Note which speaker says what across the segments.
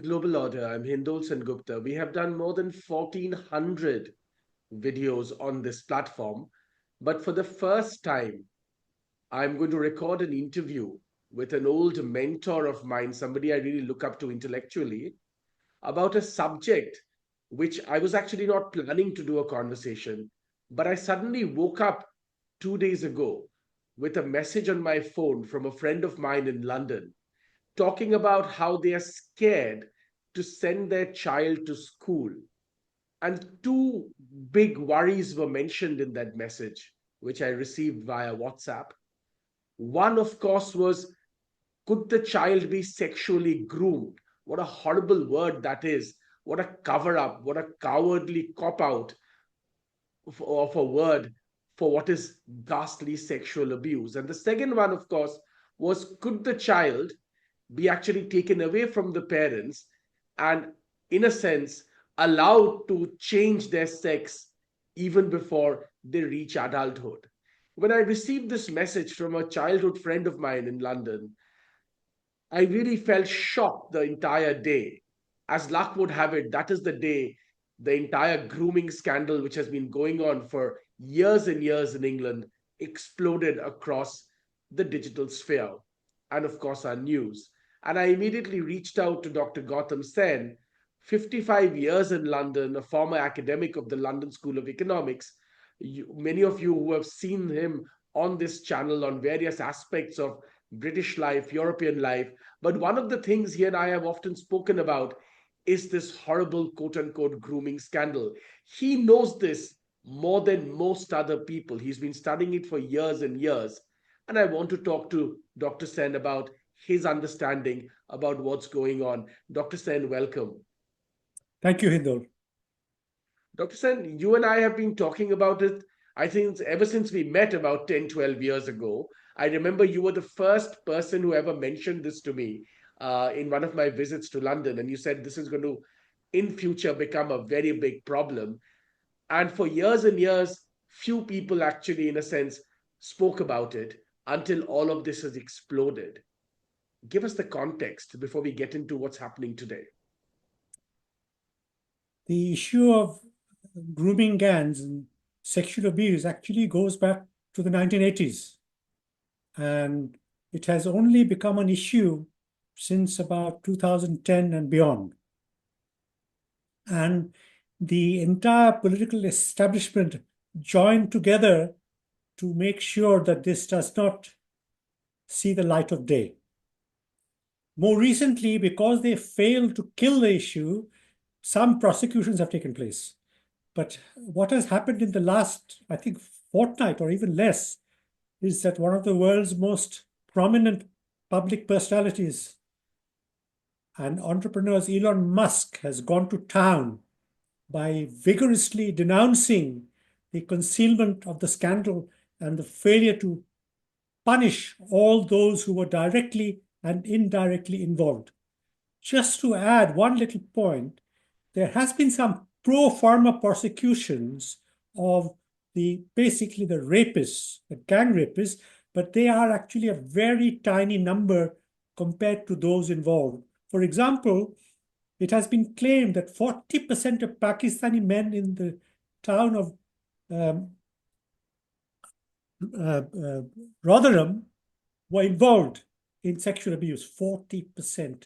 Speaker 1: Global Order. I'm Hindol Sengupta. We have done more than 1,400 videos on this platform. But for the first time, I'm going to record an interview with an old mentor of mine, somebody I really look up to intellectually, about a subject which I was actually not planning to do a conversation. But I suddenly woke up 2 days ago with a message on my phone from a friend of mine in London talking about how they are scared to send their child to school. And two big worries were mentioned in that message, which I received via WhatsApp. One, of course, was could the child be sexually groomed? What a horrible word that is. What a cover up. What a cowardly cop out of a word for what is ghastly sexual abuse. And the second one, of course, was could the child be actually taken away from the parents and, in a sense, allowed to change their sex even before they reach adulthood? When I received this message from a childhood friend of mine in London, I really felt shocked the entire day. As luck would have it, that is the day the entire grooming scandal, which has been going on for years and years in England, exploded across the digital sphere and, of course, our news. And I immediately reached out to Dr. Gautam Sen, 55 years in London, a former academic of the London School of Economics. Many of you who have seen him on this channel on various aspects of British life, European life. But one of the things he and I have often spoken about is this horrible quote unquote grooming scandal. He knows this more than most other people. He's been studying it for years and years. And I want to talk to Dr. Sen about his understanding about what's going on. Dr. Sen, welcome.
Speaker 2: Thank you, Hindol.
Speaker 1: Dr. Sen, you and I have been talking about it, I think, ever since we met about 10, 12 years ago. I remember you were the first person who ever mentioned this to me in one of my visits to London. And you said this is going to, in future, become a very big problem. And for years and years, few people actually, in a sense, spoke about it until all of this has exploded. Give us the context before we get into what's happening today.
Speaker 2: The issue of grooming gangs and sexual abuse actually goes back to the 1980s. And it has only become an issue since about 2010 and beyond. And the entire political establishment joined together to make sure that this does not see the light of day. More recently, because they failed to kill the issue, some prosecutions have taken place. But what has happened in the last, I think, fortnight or even less, is that one of the world's most prominent public personalities and entrepreneurs, Elon Musk, has gone to town by vigorously denouncing the concealment of the scandal and the failure to punish all those who were directly and indirectly involved. Just to add one little point, there has been some pro forma prosecutions of basically the rapists, the gang rapists, but they are actually a very tiny number compared to those involved. For example, it has been claimed that 40% of Pakistani men in the town of Rotherham were involved in sexual abuse, 40%,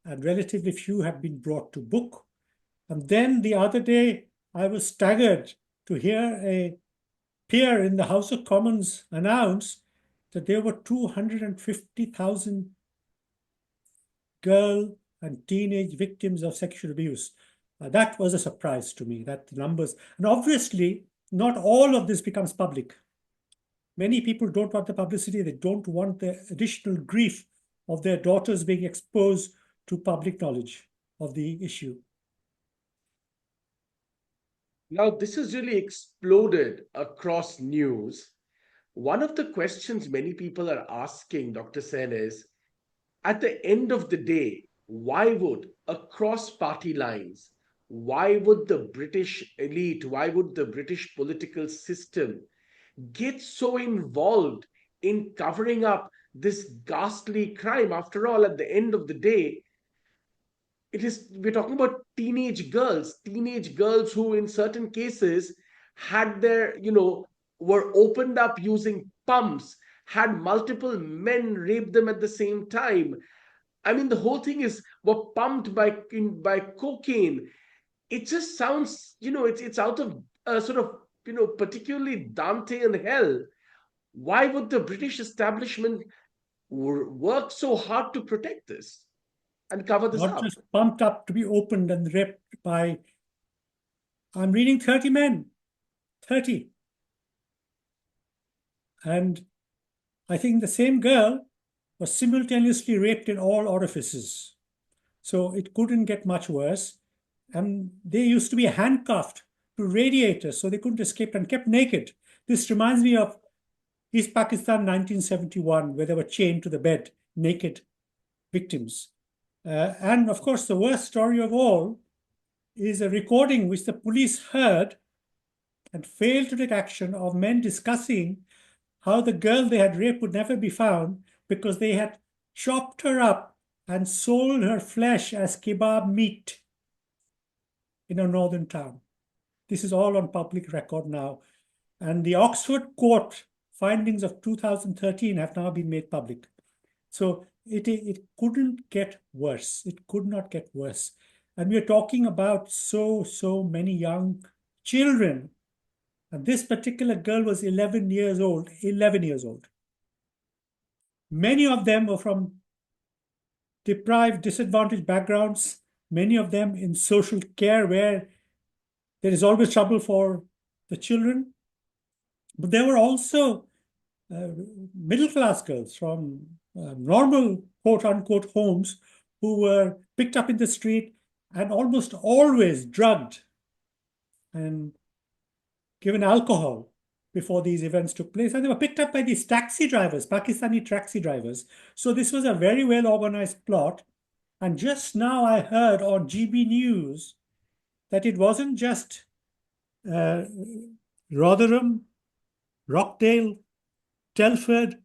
Speaker 2: and relatively few have been brought to book. And then the other day, I was staggered to hear a peer in the House of Commons announce that there were 250,000 girl and teenage victims of sexual abuse. That was a surprise to me, that numbers. And obviously, not all of this becomes public. Many people don't want the publicity. They don't want the additional grief of their daughters being exposed to public knowledge of the issue.
Speaker 1: Now, this has really exploded across news. One of the questions many people are asking, Dr. Sen, is at the end of the day, why would, across party lines, why would the British elite, why would the British political system get so involved in covering up this ghastly crime? After all, at the end of the day, we're talking about teenage girls who in certain cases had their, were opened up using pumps, had multiple men rape them at the same time. I mean, the whole thing is were pumped by cocaine. It just sounds, it's out of sort of, particularly Dantean hell. Why would the British establishment work so hard to protect this and cover this
Speaker 2: Not
Speaker 1: up?
Speaker 2: just pumped up to be opened and raped by, I'm reading 30 men, 30. And I think the same girl was simultaneously raped in all orifices. So it couldn't get much worse. And they used to be handcuffed to radiators so they couldn't escape and kept naked. This reminds me of East Pakistan 1971, where they were chained to the bed, naked victims. And of course, the worst story of all is a recording which the police heard and failed to take action of men discussing how the girl they had raped would never be found because they had chopped her up and sold her flesh as kebab meat in a northern town. This is all on public record now. And the Oxford Court findings of 2013 have now been made public. So it couldn't get worse. It could not get worse. And we're talking about so many young children. And this particular girl was 11 years old, 11 years old. Many of them were from deprived, disadvantaged backgrounds, many of them in social care where there is always trouble for the children. But there were also middle class girls from normal quote unquote homes who were picked up in the street and almost always drugged and given alcohol before these events took place. And they were picked up by these taxi drivers, Pakistani taxi drivers. So this was a very well organized plot. And just now I heard on GB News that it wasn't just Rotherham, Rockdale, Telford,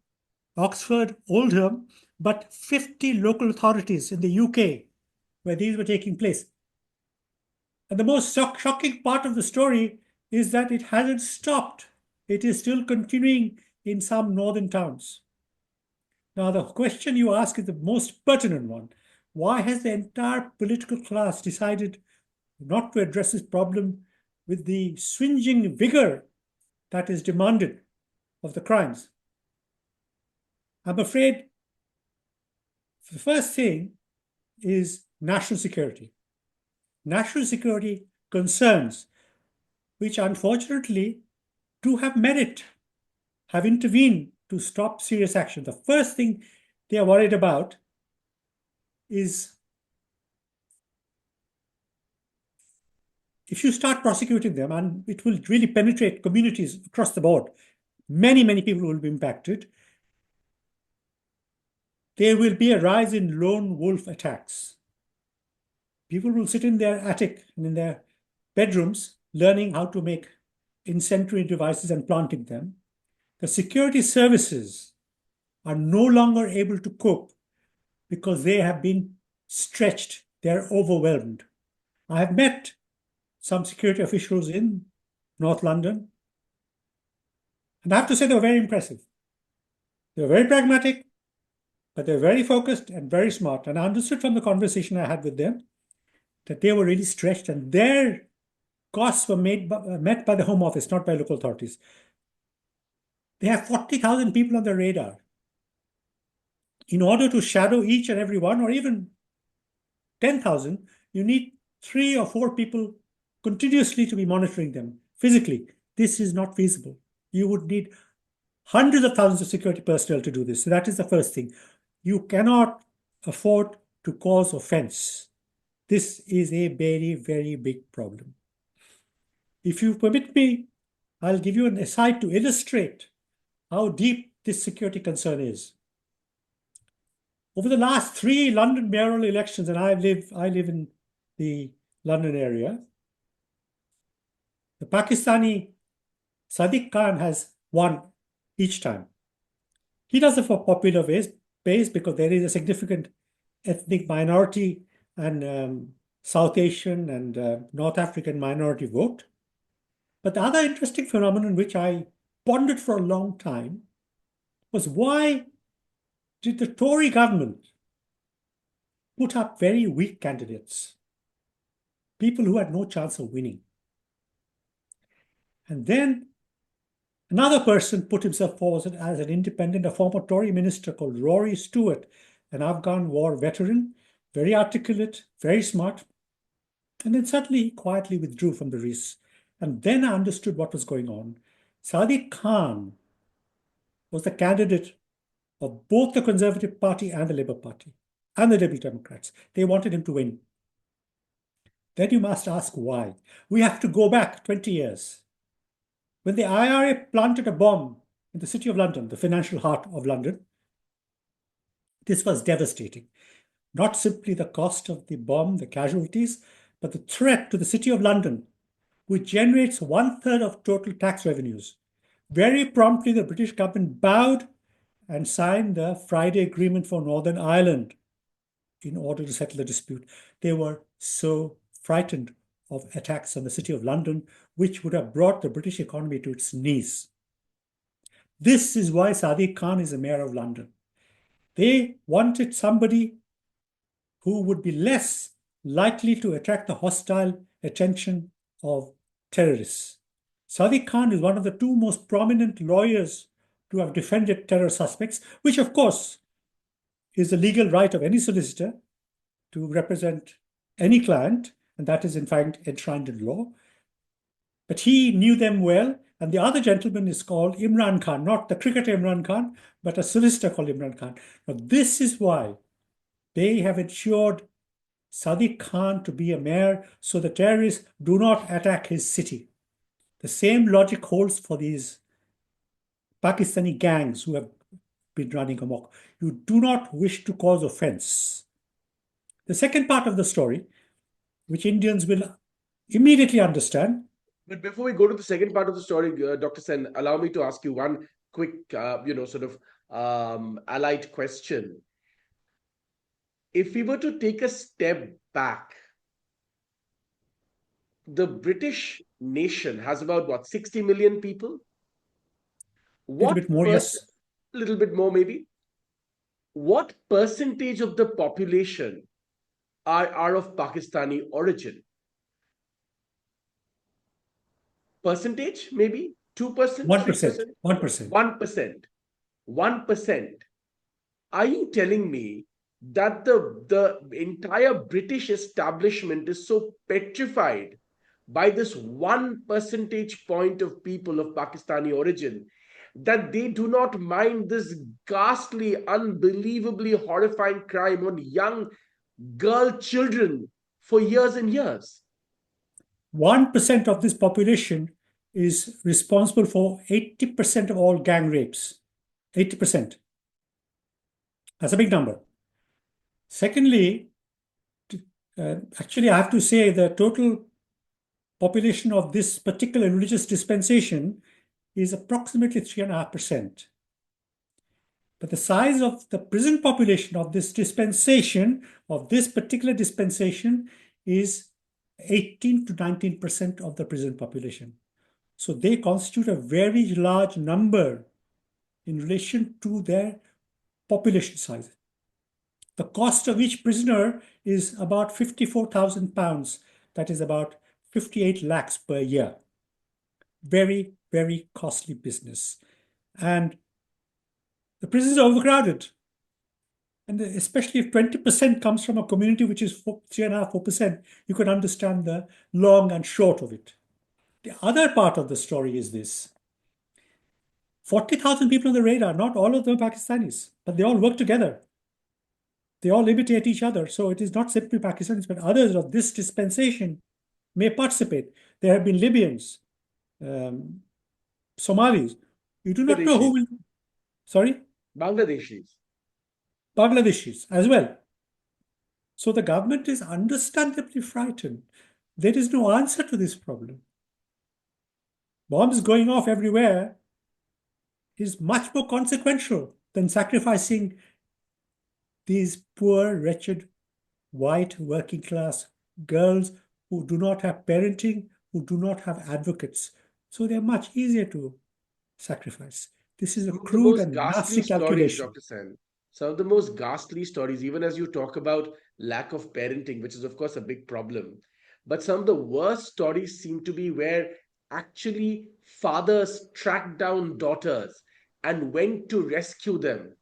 Speaker 2: Oxford, Oldham, but 50 local authorities in the UK where these were taking place. And the most shocking part of the story is that it hasn't stopped. It is still continuing in some northern towns. Now, the question you ask is the most pertinent one. Why has the entire political class decided not to address this problem with the swinging vigor that is demanded of the crimes? I'm afraid the first thing is national security. National security concerns, which unfortunately do have merit, have intervened to stop serious action. The first thing they are worried about is if you start prosecuting them, and it will really penetrate communities across the board, many people will be impacted. There will be a rise in lone wolf attacks. People will sit in their attic and in their bedrooms learning how to make incendiary devices and planting them. The security services are no longer able to cope because they have been stretched. They're overwhelmed. I have met some security officials in North London, and I have to say they were very impressive. They were very pragmatic, but they're very focused and very smart. And I understood from the conversation I had with them that they were really stretched and their costs were met by the Home Office, not by local authorities. They have 40,000 people on their radar. In order to shadow each and every one, or even 10,000, you need 3 or 4 people continuously to be monitoring them physically. This is not feasible. You would need hundreds of thousands of security personnel to do this. So that is the first thing. You cannot afford to cause offense. This is a very big problem. If you permit me, I'll give you an aside to illustrate how deep this security concern is. Over the last 3 London mayoral elections, and I live in the London area, the Pakistani Sadiq Khan has won each time. He does it for popular base because there is a significant ethnic minority and South Asian and North African minority vote. But the other interesting phenomenon, which I pondered for a long time, was why did the Tory government put up very weak candidates, people who had no chance of winning? And then another person put himself forward as an independent, a former Tory minister called Rory Stewart, an Afghan war veteran, very articulate, very smart, and then suddenly he quietly withdrew from the race. And then I understood what was going on. Sadiq Khan was the candidate of both the Conservative Party and the Labour Party and the Liberal Democrats. They wanted him to win. Then you must ask why. We have to go back 20 years. When the IRA planted a bomb in the City of London, the financial heart of London, this was devastating. Not simply the cost of the bomb, the casualties, but the threat to the City of London, which generates 1/3 of total tax revenues. Very promptly, the British government bowed and signed the Friday Agreement for Northern Ireland in order to settle the dispute. They were so frightened of attacks on the City of London, which would have brought the British economy to its knees. This is why Sadiq Khan is the mayor of London. They wanted somebody who would be less likely to attract the hostile attention of terrorists. Sadiq Khan is one of the two most prominent lawyers to have defended terror suspects, which, of course, is the legal right of any solicitor to represent any client, and that is, in fact, enshrined in law. But he knew them well, and the other gentleman is called Imran Khan, not the cricketer Imran Khan, but a solicitor called Imran Khan. Now, this is why they have ensured Sadiq Khan to be a mayor so the terrorists do not attack his city. The same logic holds for these Pakistani gangs who have been running amok. You do not wish to cause offense. The second part of the story, which Indians will immediately understand.
Speaker 1: But before we go to the second part of the story, Dr. Sen, allow me to ask you one quick, sort of allied question. If we were to take a step back, the British nation has about what, 60 million people?
Speaker 2: A little bit more, yes.
Speaker 1: A little bit more, maybe. What percentage of the population are of Pakistani origin? Percentage, maybe 2%,
Speaker 2: 1%.
Speaker 1: 1%. 1%. 1%. Are you telling me that the entire British establishment is so petrified by this 1 percentage point of people of Pakistani origin that they do not mind this ghastly, unbelievably horrifying crime on young girl children for years and years?
Speaker 2: 1% of this population is responsible for 80% of all gang rapes. 80%. That's a big number. Secondly, actually, I have to say the total population of this particular religious dispensation is approximately 3.5%. But the size of the prison population of this dispensation, of this particular dispensation, is 18 to 19% of the prison population. So they constitute a very large number in relation to their population size. The cost of each prisoner is about £54,000. That is about 58 lakhs per year. Very, very costly business. And the prisons are overcrowded. And especially if 20% comes from a community which is 3.5%, 4%, you can understand the long and short of it. The other part of the story is this. 40,000 people on the radar, not all of them Pakistanis, but they all work together. They all imitate each other. So it is not simply Pakistanis, but others of this dispensation may participate. There have been Libyans, Somalis. You do not know who will. Sorry?
Speaker 1: Bangladeshis.
Speaker 2: Bangladeshis as well. So the government is understandably frightened. There is no answer to this problem. Bombs going off everywhere is much more consequential than sacrificing these poor, wretched white working class girls who do not have parenting, who do not have advocates. So they're much easier to sacrifice. This is a
Speaker 1: Some of the
Speaker 2: crude
Speaker 1: most
Speaker 2: and
Speaker 1: ghastly
Speaker 2: nasty
Speaker 1: stories,
Speaker 2: calculation.
Speaker 1: Dr. Sen. Some of the most ghastly stories, even as you talk about lack of parenting, which is, of course, a big problem. But some of the worst stories seem to be where actually fathers tracked down daughters and went to rescue them.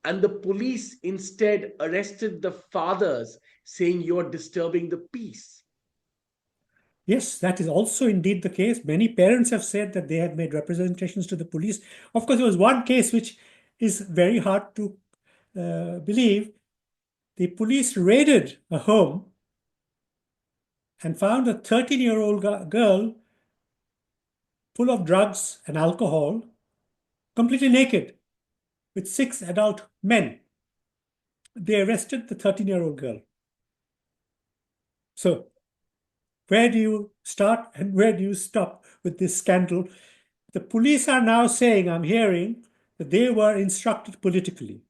Speaker 1: And the police instead arrested the fathers, saying you're disturbing the peace.
Speaker 2: Yes, that is also indeed the case. Many parents have said that they have made representations to the police. Of course, there was one case which is very hard to believe. The police raided a home and found a 13-year-old girl full of drugs and alcohol, completely naked, with 6 adult men. They arrested the 13-year-old girl. So, where do you start and where do you stop with this scandal? The police are now saying, I'm hearing, that they were instructed politically.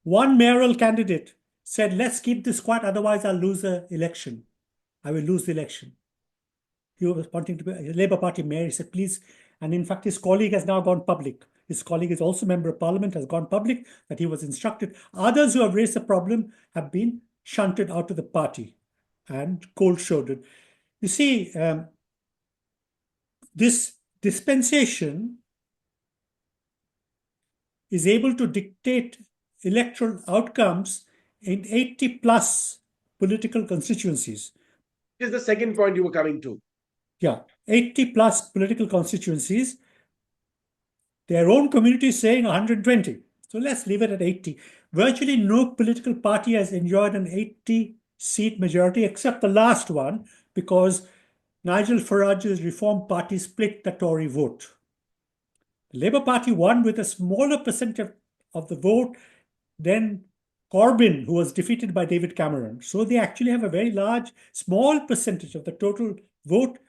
Speaker 2: One mayoral candidate said, let's keep this quiet, otherwise I'll lose the election. I will lose the election. He was wanting to be a Labour Party mayor. He said, please. And in fact, his colleague has now gone public. His colleague is also a member of parliament, has gone public that he was instructed. Others who have raised the problem have been shunted out of the party and cold shouldered. You see, this dispensation is able to dictate electoral outcomes in 80 plus political constituencies.
Speaker 1: This is the second point you were coming to.
Speaker 2: Yeah, 80 plus political constituencies. Their own community is saying 120. So let's leave it at 80. Virtually no political party has enjoyed an 80 seat majority except the last one because Nigel Farage's Reform Party split the Tory vote. The Labour Party won with a smaller percentage of the vote than Corbyn, who was defeated by David Cameron. So they actually have a very large, small percentage of the total vote,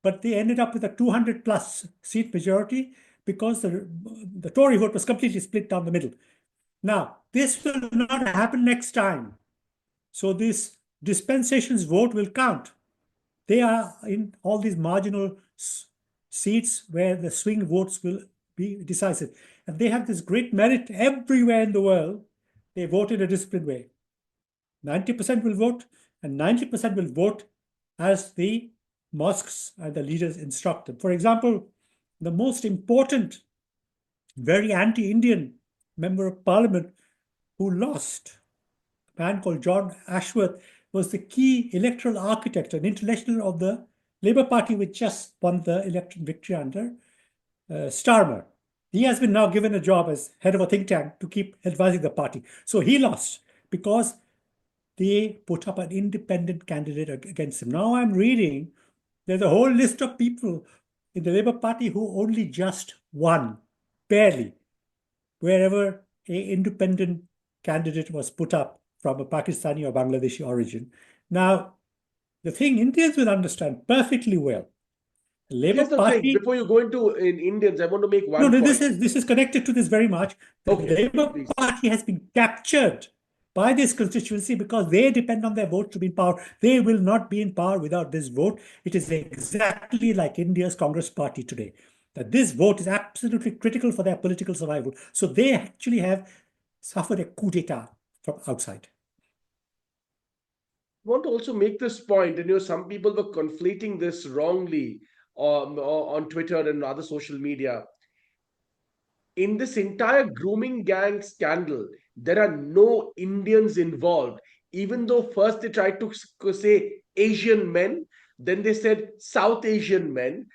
Speaker 2: but they ended up with a 200 plus seat majority because the Tory vote was completely split down the middle. Now, this will not happen next time. So this dispensations vote will count. They are in all these marginal seats where the swing votes will be decisive. And they have this great merit everywhere in the world. They vote in a disciplined way. 90% will vote, and 90% will vote as the mosques and the leaders instruct them. For example, the most important, very anti Indian member of parliament who lost, a man called John Ashworth, was the key electoral architect, an intellectual of the Labour Party, which just won the election victory under Starmer. He has been now given a job as head of a think tank to keep advising the party. So he lost because they put up an independent candidate against him. Now I'm reading there's a whole list of people in the Labour Party who only just won, barely, wherever a independent candidate was put up from a Pakistani or Bangladeshi origin. Now, the thing Indians will understand perfectly well, the Labour
Speaker 1: Here's the thing,
Speaker 2: Party.
Speaker 1: before you go into in Indians, I want to make
Speaker 2: No,
Speaker 1: one
Speaker 2: no,
Speaker 1: point.
Speaker 2: this is connected to this very much. The
Speaker 1: Okay,
Speaker 2: Labour
Speaker 1: please.
Speaker 2: Party has been captured by this constituency because they depend on their vote to be in power. They will not be in power without this vote. It is exactly like India's Congress Party today, that this vote is absolutely critical for their political survival. So they actually have suffered a coup d'etat from outside.
Speaker 1: Want to also make this point, and some people were conflating this wrongly on Twitter and other social media. In this entire grooming gang scandal, there are no Indians involved, even though first they tried to say Asian men, then they said South Asian men.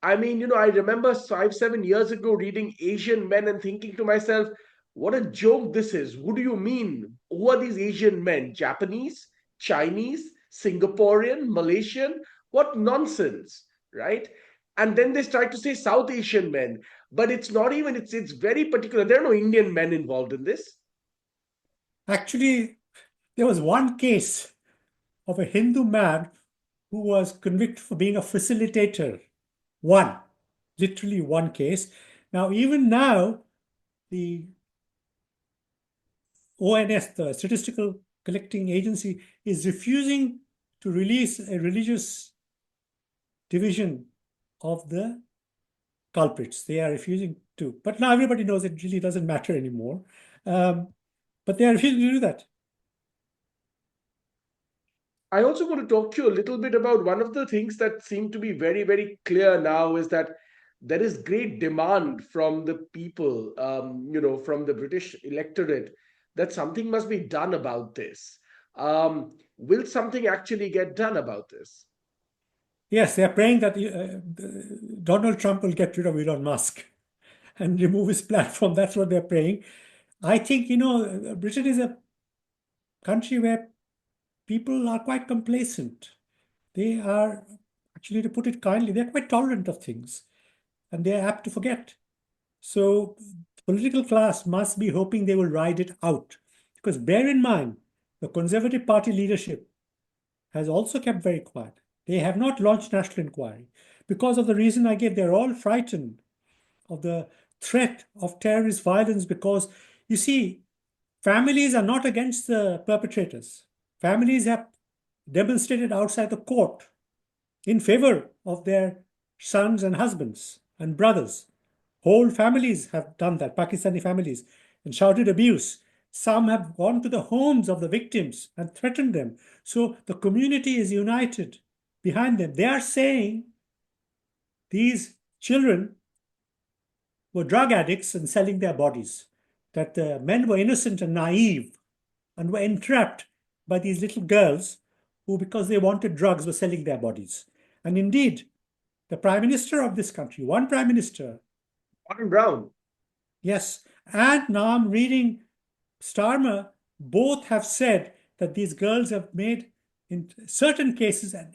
Speaker 1: I mean, I remember 5, 7 years ago reading Asian men and thinking to myself, what a joke this is. Who do you mean? Who are these Asian men? Japanese, Chinese, Singaporean, Malaysian? What nonsense, right? And then they try to say South Asian men, but it's not even, it's very particular. There are no Indian men involved in this.
Speaker 2: Actually, there was one case of a Hindu man who was convicted for being a facilitator. One, literally one case. Now, even now, the ONS, the Statistical Collecting Agency, is refusing to release a religious division of the culprits. They are refusing to. But now everybody knows it really doesn't matter anymore. But they are refusing to do that.
Speaker 1: I also want to talk to you a little bit about one of the things that seem to be very, very clear now is that there is great demand from the people, from the British electorate, that something must be done about this. Will something actually get done about this?
Speaker 2: Yes, they are praying that Donald Trump will get rid of Elon Musk and remove his platform. That's what they're praying. I think, Britain is a country where people are quite complacent. They are, actually, to put it kindly, they're quite tolerant of things and they're apt to forget. So the political class must be hoping they will ride it out. Because bear in mind, the Conservative Party leadership has also kept very quiet. They have not launched national inquiry because of the reason I gave. They're all frightened of the threat of terrorist violence because, you see, families are not against the perpetrators. Families have demonstrated outside the court in favor of their sons and husbands and brothers. Whole families have done that, Pakistani families, and shouted abuse. Some have gone to the homes of the victims and threatened them. So the community is united behind them. They are saying these children were drug addicts and selling their bodies, that the men were innocent and naive and were entrapped by these little girls who, because they wanted drugs, were selling their bodies. And indeed, the prime minister of this country, one prime minister,
Speaker 1: Gordon Brown.
Speaker 2: yes, and now I'm reading Starmer, both have said that these girls have made, in certain cases, an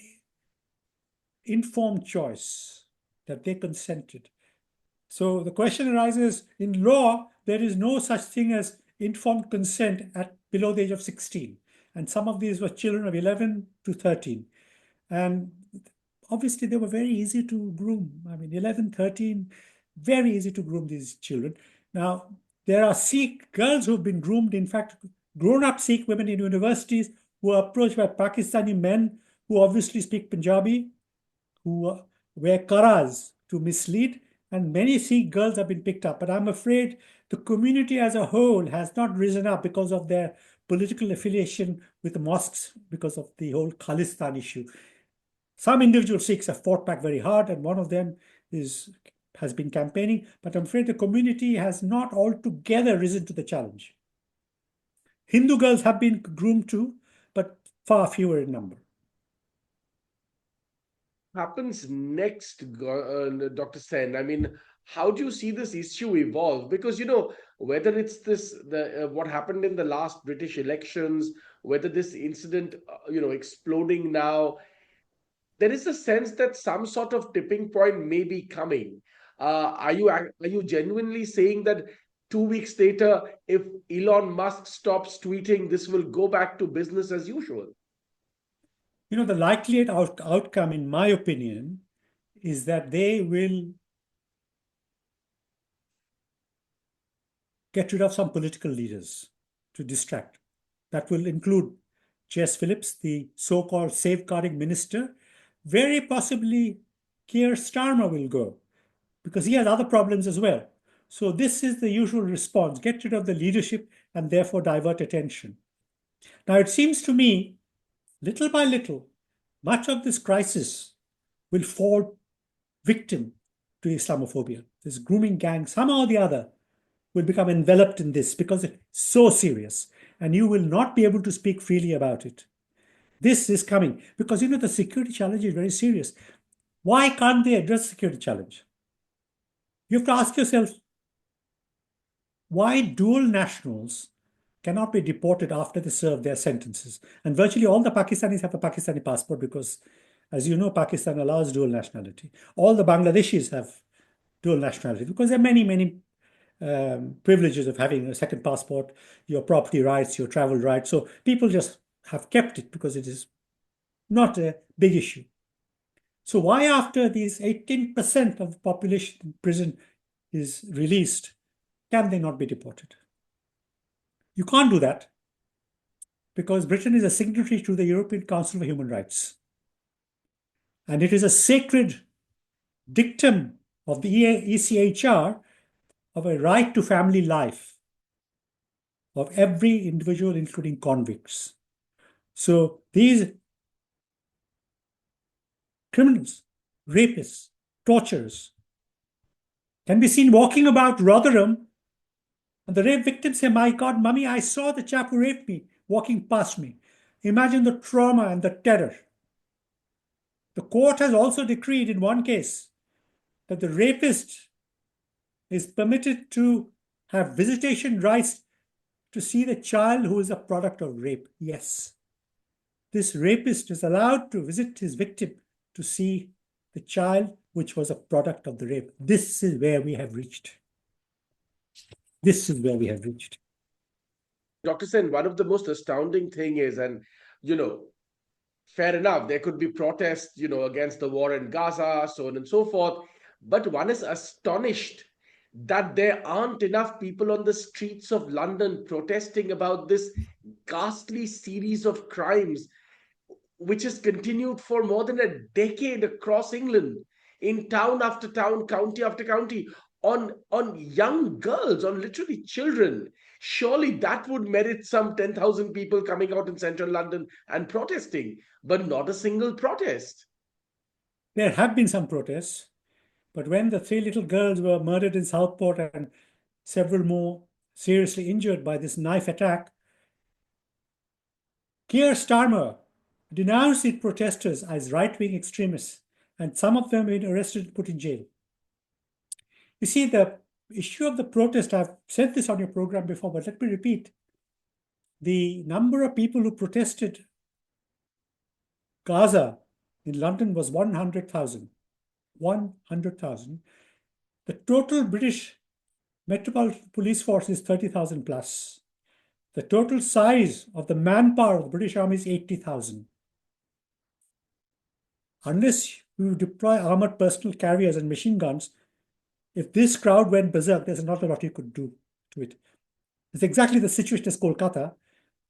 Speaker 2: informed choice, that they consented. So the question arises, in law, there is no such thing as informed consent at below the age of 16. And some of these were children of 11 to 13. And obviously, they were very easy to groom. I mean, 11, 13, very easy to groom these children. Now, there are Sikh girls who've been groomed, in fact, grown up Sikh women in universities who are approached by Pakistani men who obviously speak Punjabi, who wear karas to mislead, and many Sikh girls have been picked up. But I'm afraid the community as a whole has not risen up because of their political affiliation with the mosques, because of the whole Khalistan issue. Some individual Sikhs have fought back very hard, and one of them has been campaigning, but I'm afraid the community has not altogether risen to the challenge. Hindu girls have been groomed too, but far fewer in number.
Speaker 1: Happens next, Dr. Sen? I mean, how do you see this issue evolve? Because whether it's the what happened in the last British elections, whether this incident, exploding now, there is a sense that some sort of tipping point may be coming. Are you genuinely saying that 2 weeks later, if Elon Musk stops tweeting, this will go back to business as usual?
Speaker 2: The likely outcome, in my opinion, is that they will get rid of some political leaders to distract. That will include J.S. Phillips, the so-called safeguarding minister. Very possibly Keir Starmer will go because he has other problems as well. So this is the usual response: get rid of the leadership and therefore divert attention. Now it seems to me, little by little, much of this crisis will fall victim to Islamophobia. This grooming gang, somehow or the other, will become enveloped in this because it's so serious and you will not be able to speak freely about it. This is coming because the security challenge is very serious. Why can't they address the security challenge? You have to ask yourself, why dual nationals cannot be deported after they serve their sentences. And virtually all the Pakistanis have a Pakistani passport because, as you know, Pakistan allows dual nationality. All the Bangladeshis have dual nationality because there are many, many privileges of having a second passport, your property rights, your travel rights. So people just have kept it because it is not a big issue. So why after these 18% of the population in prison is released, can they not be deported? You can't do that because Britain is a signatory to the European Council for Human Rights. And it is a sacred dictum of the ECHR of a right to family life of every individual, including convicts. So these criminals, rapists, torturers can be seen walking about Rotherham, and the rape victims say, "My God, mummy, I saw the chap who raped me walking past me." Imagine the trauma and the terror. The court has also decreed in one case that the rapist is permitted to have visitation rights to see the child who is a product of rape. Yes, this rapist is allowed to visit his victim to see the child which was a product of the rape. This is where we have reached. This is where we have reached.
Speaker 1: Dr. Sen, one of the most astounding thing is, and you know, fair enough, there could be protests, against the war in Gaza, so on and so forth. But one is astonished that there aren't enough people on the streets of London protesting about this ghastly series of crimes, which has continued for more than a decade across England, in town after town, county after county, on young girls, on literally children. Surely that would merit some 10,000 people coming out in central London and protesting, but not a single protest.
Speaker 2: There have been some protests, but when the three little girls were murdered in Southport and several more seriously injured by this knife attack, Keir Starmer denounced the protesters as right-wing extremists, and some of them were arrested and put in jail. You see, the issue of the protest, I've said this on your program before, but let me repeat. The number of people who protested Gaza in London was 100,000. 100,000. The total British Metropolitan Police Force is 30,000 plus. The total size of the manpower of the British Army is 80,000. Unless you deploy armored personal carriers and machine guns, if this crowd went berserk, there's not a lot you could do to it. It's exactly the situation as Kolkata,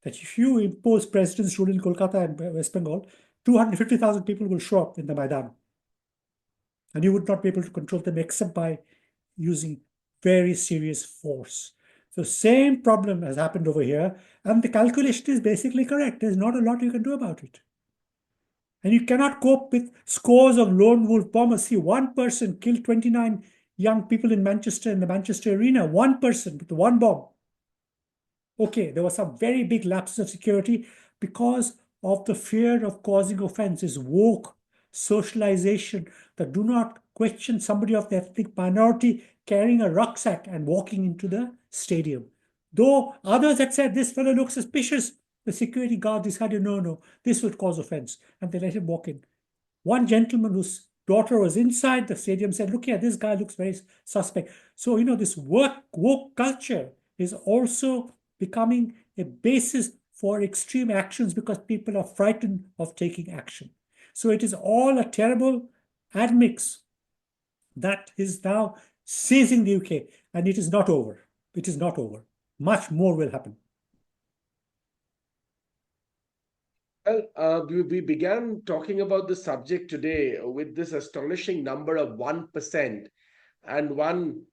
Speaker 2: that if you impose president's rule in Kolkata and West Bengal, 250,000 people will show up in the Maidan. And you would not be able to control them except by using very serious force. So same problem has happened over here, and the calculation is basically correct. There's not a lot you can do about it. And you cannot cope with scores of lone wolf bombers. See, one person killed 29 young people in Manchester, in the Manchester arena. One person with one bomb. Okay, there was some very big lapses of security because of the fear of causing offense, is woke socialization that do not question somebody of the ethnic minority carrying a rucksack and walking into the stadium. Though others had said, this fellow looks suspicious, the security guard decided, no, this would cause offense, and they let him walk in. One gentleman whose daughter was inside the stadium said, look here, this guy looks very suspect. So, this woke culture is also becoming a basis for extreme actions because people are frightened of taking action. So it is all a terrible admix that is now seizing the UK, and it is not over. It is not over. Much more will happen.
Speaker 1: Well, we began talking about the subject today with this astonishing number of 1%. And one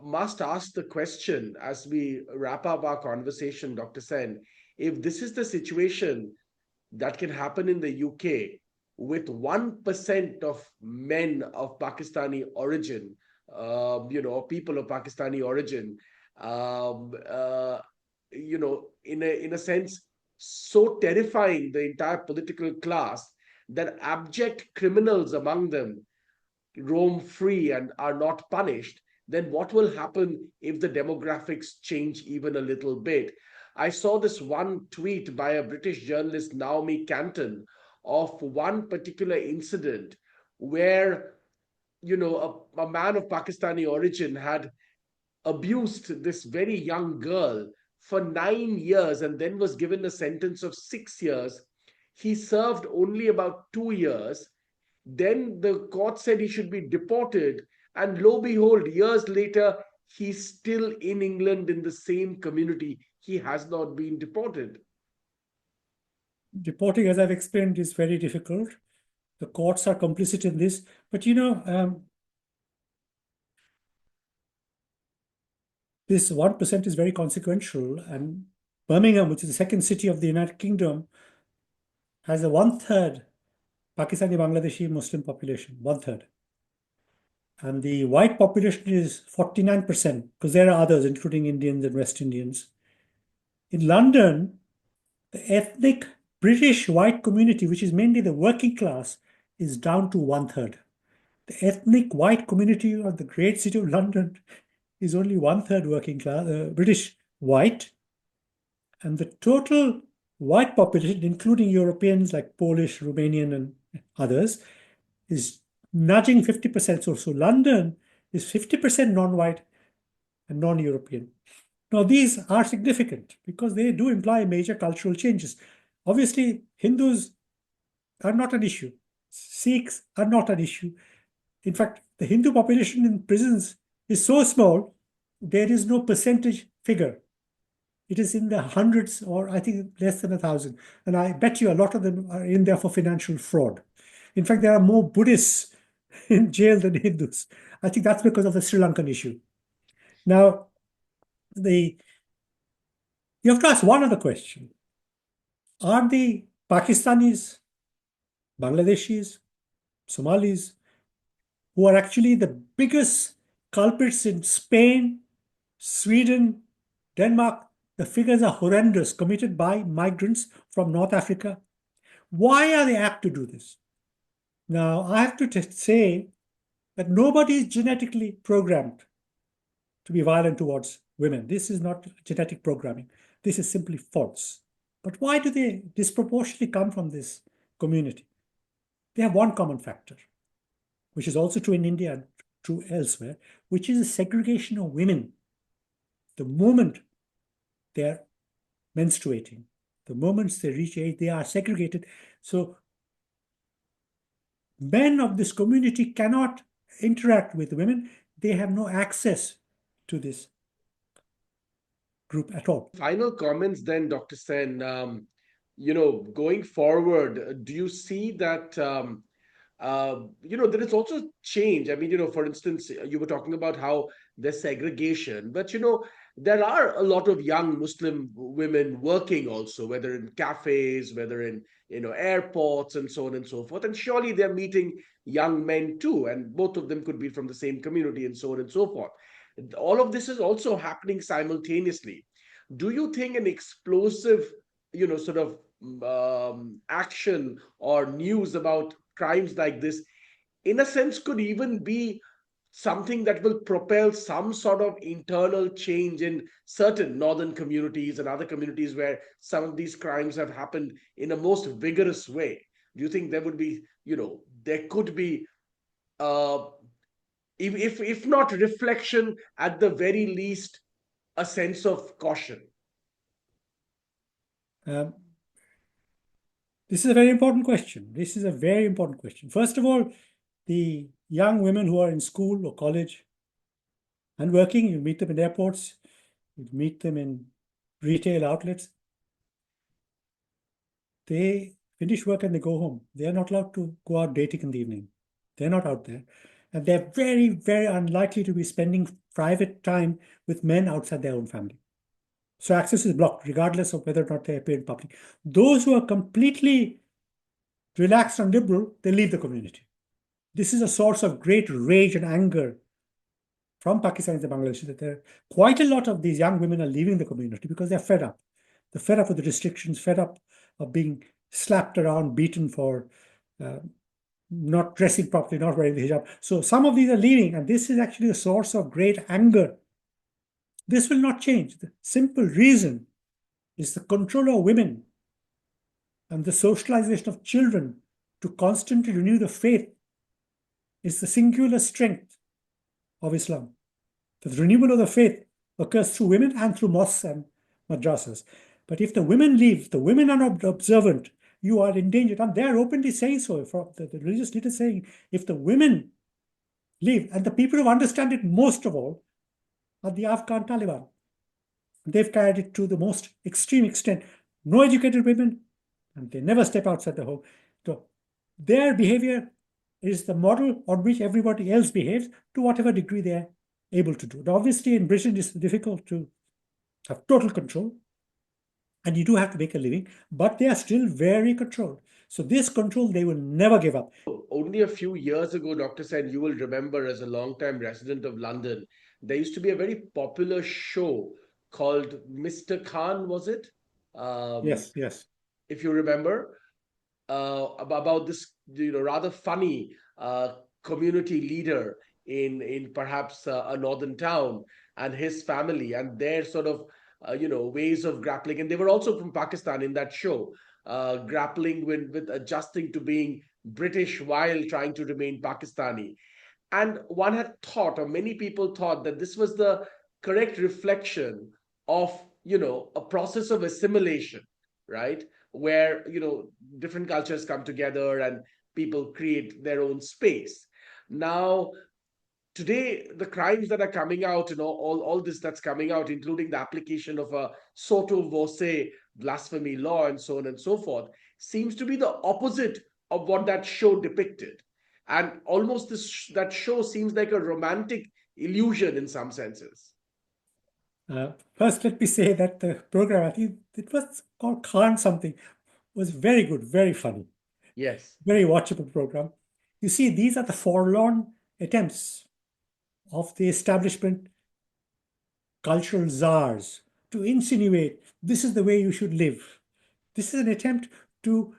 Speaker 1: must ask the question as we wrap up our conversation, Dr. Sen, if this is the situation that can happen in the UK with 1% of men of Pakistani origin, people of Pakistani origin, um, uh, in a sense, so terrifying the entire political class that abject criminals among them roam free and are not punished, then what will happen if the demographics change even a little bit? I saw this one tweet by a British journalist, Naomi Canton, of one particular incident where, a man of Pakistani origin had abused this very young girl for 9 years and then was given a sentence of 6 years. He served only about 2 years. Then the court said he should be deported. And lo behold, years later, he's still in England in the same community. He has not been deported.
Speaker 2: Deporting, as I've explained, is very difficult. The courts are complicit in this. But this 1% is very consequential. And Birmingham, which is the second city of the United Kingdom, has a one-third Pakistani Bangladeshi Muslim population, one-third. And the white population is 49%, because there are others, including Indians and West Indians. In London, the ethnic British white community, which is mainly the working class, is down to one-third. The ethnic white community of the great city of London is only one-third working class, British white. And the total white population, including Europeans like Polish, Romanian, and others, is nudging 50%. So London is 50% non-white and non-European. Now, these are significant because they do imply major cultural changes. Obviously, Hindus are not an issue. Sikhs are not an issue. In fact, the Hindu population in prisons is so small, there is no percentage figure. It is in the hundreds, or I think less than 1,000. And I bet you a lot of them are in there for financial fraud. In fact, there are more Buddhists in jail than Hindus. I think that's because of the Sri Lankan issue. Now, you have to ask one other question. Are the Pakistanis, Bangladeshis, Somalis, who are actually the biggest culprits in Spain, Sweden, Denmark, the figures are horrendous, committed by migrants from North Africa. Why are they apt to do this? Now, I have to say that nobody is genetically programmed to be violent towards women. This is not genetic programming. This is simply false. But why do they disproportionately come from this community? They have one common factor, which is also true in India and true elsewhere, which is the segregation of women. The moment they're menstruating, the moments they reach age, they are segregated. So men of this community cannot interact with women. They have no access to this group at all.
Speaker 1: Final comments then, Dr. Sen. Going forward, do you see that there is also change? I mean, for instance, you were talking about how there's segregation, but there are a lot of young Muslim women working also, whether in cafes, whether in airports, and so on and so forth. And surely they're meeting young men too, and both of them could be from the same community, and so on and so forth. All of this is also happening simultaneously. Do you think an explosive, sort of action or news about crimes like this, in a sense, could even be something that will propel some sort of internal change in certain northern communities and other communities where some of these crimes have happened in a most vigorous way? Do you think there would be, there could be, uh, if not reflection, at the very least, a sense of caution?
Speaker 2: Um, this is a very important question. This is a very important question. First of all, the young women who are in school or college and working, you meet them in airports, you meet them in retail outlets. They finish work and they go home. They are not allowed to go out dating in the evening. They're not out there. And they're very, very unlikely to be spending private time with men outside their own family. So access is blocked, regardless of whether or not they appear in public. Those who are completely relaxed and liberal, they leave the community. This is a source of great rage and anger from Pakistan and Bangladesh, that there quite a lot of these young women are leaving the community because they're fed up. They're fed up with the restrictions, fed up of being slapped around, beaten for not dressing properly, not wearing the hijab. So some of these are leaving, and this is actually a source of great anger. This will not change. The simple reason is the control of women and the socialization of children to constantly renew the faith is the singular strength of Islam. The renewal of the faith occurs through women and through mosques and madrasas. But if the women leave, the women are not observant, you are endangered. And they are openly saying so. From the religious leaders saying, if the women leave, and the people who understand it most of all are the Afghan Taliban. They've carried it to the most extreme extent. No educated women, and they never step outside the home. So their behavior is the model on which everybody else behaves to whatever degree they're able to do. Now, obviously, in Britain, it's difficult to have total control, and you do have to make a living, but they are still very controlled. So this control they will never give up.
Speaker 1: Only a few years ago, Dr. Sen, you will remember as a long-time resident of London, there used to be a very popular show called Mr. Khan, was it? Um,
Speaker 2: Yes, yes.
Speaker 1: if you remember, about this rather funny community leader in perhaps a northern town and his family and their sort of ways of grappling, and they were also from Pakistan in that show, grappling with adjusting to being British while trying to remain Pakistani. And one had thought, or many people thought, that this was the correct reflection of a process of assimilation, right, where different cultures come together and people create their own space. Now today, the crimes that are coming out, all this that's coming out, including the application of a sotto voce blasphemy law and so on and so forth, seems to be the opposite of what that show depicted. And almost that show seems like a romantic illusion in some senses.
Speaker 2: First, let me say that the program, I think it was called Khan something, was very good, very funny,
Speaker 1: Yes.
Speaker 2: very watchable program. You see, these are the forlorn attempts of the establishment cultural czars to insinuate this is the way you should live. This is an attempt to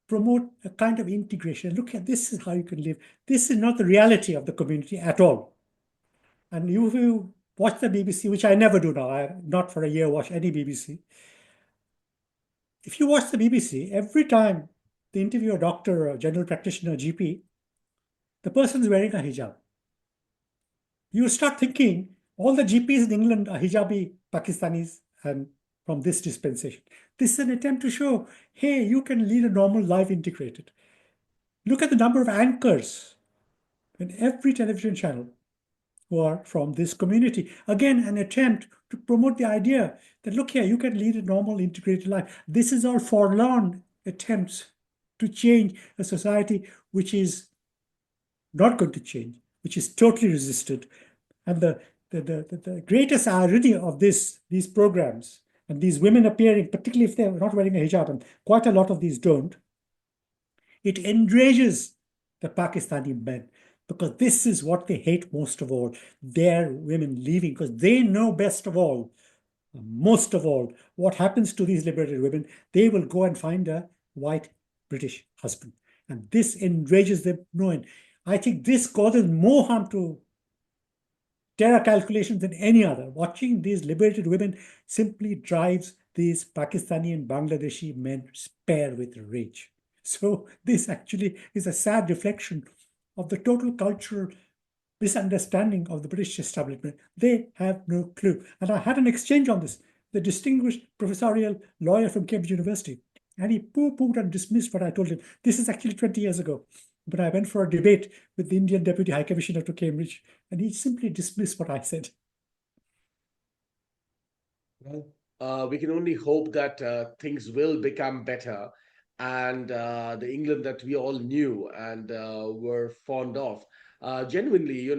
Speaker 2: promote a kind of integration. Look at this is how you can live. This is not the reality of the community at all. And if you watch the BBC, which I never do now, I not for a year watch any BBC. If you watch the BBC, every time they interview a doctor, a general practitioner, GP, the person is wearing a hijab. You start thinking all the GPs in England are hijabi Pakistanis and from this dispensation. This is an attempt to show, hey, you can lead a normal life integrated. Look at the number of anchors in every television channel who are from this community. Again, an attempt to promote the idea that, look here, you can lead a normal integrated life. This is all forlorn attempts to change a society which is not going to change, which is totally resisted. And the greatest irony of these programs and these women appearing, particularly if they're not wearing a hijab, and quite a lot of these don't, it enrages the Pakistani men because this is what they hate most of all, their women leaving, because they know best of all, most of all, what happens to these liberated women. They will go and find a white British husband. And this enrages them knowing. I think this causes more harm to terror calculations than any other. Watching these liberated women simply drives these Pakistani and Bangladeshi men spare with rage. So this actually is a sad reflection of the total cultural misunderstanding of the British establishment. They have no clue. And I had an exchange on this. The distinguished professorial lawyer from Cambridge University, and he pooh-poohed and dismissed what I told him. This is actually 20 years ago. But I went for a debate with the Indian Deputy High Commissioner to Cambridge, and he simply dismissed what I said.
Speaker 1: Well, we can only hope that things will become better, and the England that we all knew and were fond of. Genuinely,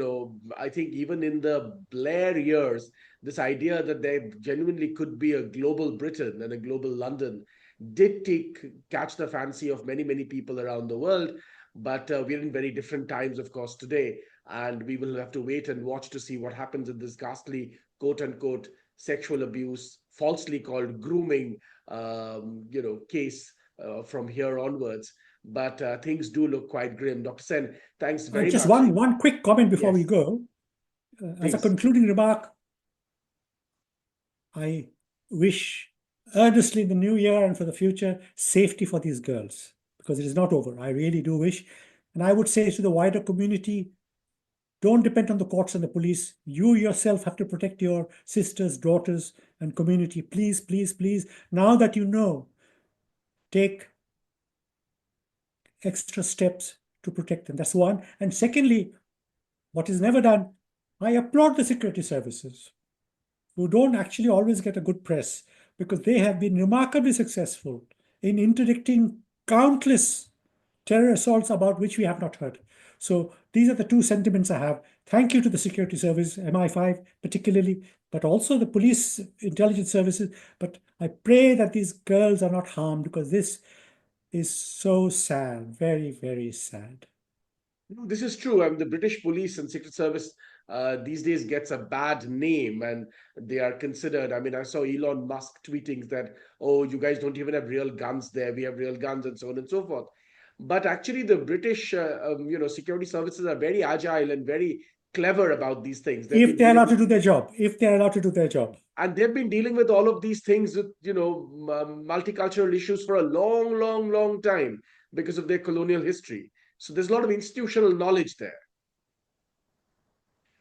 Speaker 1: I think even in the Blair years, this idea that there genuinely could be a global Britain and a global London did catch the fancy of many, many people around the world. But we're in very different times, of course, today, and we will have to wait and watch to see what happens in this ghastly, quote unquote, sexual abuse, falsely called grooming, case from here onwards. But things do look quite grim. Dr. Sen, thanks very
Speaker 2: Just
Speaker 1: much.
Speaker 2: one quick comment before we
Speaker 1: Yes,
Speaker 2: go. As a
Speaker 1: please.
Speaker 2: concluding remark, I wish earnestly in the new year and for the future safety for these girls because it is not over. I really do wish. And I would say to the wider community, don't depend on the courts and the police. You yourself have to protect your sisters, daughters, and community. Please, please, please. Now that you know, take extra steps to protect them. That's one. And secondly, what is never done, I applaud the security services. who don't actually always get a good press because they have been remarkably successful in interdicting countless terror assaults about which we have not heard. So these are the two sentiments I have. Thank you to the security service, MI5 particularly, but also the police intelligence services. But I pray that these girls are not harmed because this is so sad, very, very sad.
Speaker 1: No, this is true. I mean, the British police and Secret Service these days gets a bad name, and they are considered. I mean, I saw Elon Musk tweeting that, "Oh, you guys don't even have real guns there. We have real guns," and so on and so forth. But actually, the British, security services are very agile and very clever about these things. They've
Speaker 2: If
Speaker 1: been
Speaker 2: they're
Speaker 1: dealing
Speaker 2: allowed to
Speaker 1: with,
Speaker 2: do their job, if they're allowed to do their job.
Speaker 1: and they've been dealing with all of these things with, multicultural issues for a long, long, long time because of their colonial history. So there's a lot of institutional knowledge there.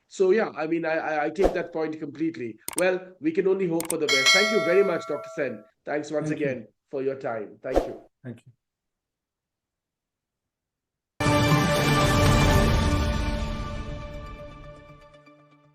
Speaker 1: So yeah, I mean, I take that point completely. Well, we can only hope for the best. Thank you very much, Dr. Sen. Thanks once
Speaker 2: Thank you.
Speaker 1: again for your time. Thank you.
Speaker 2: Thank you.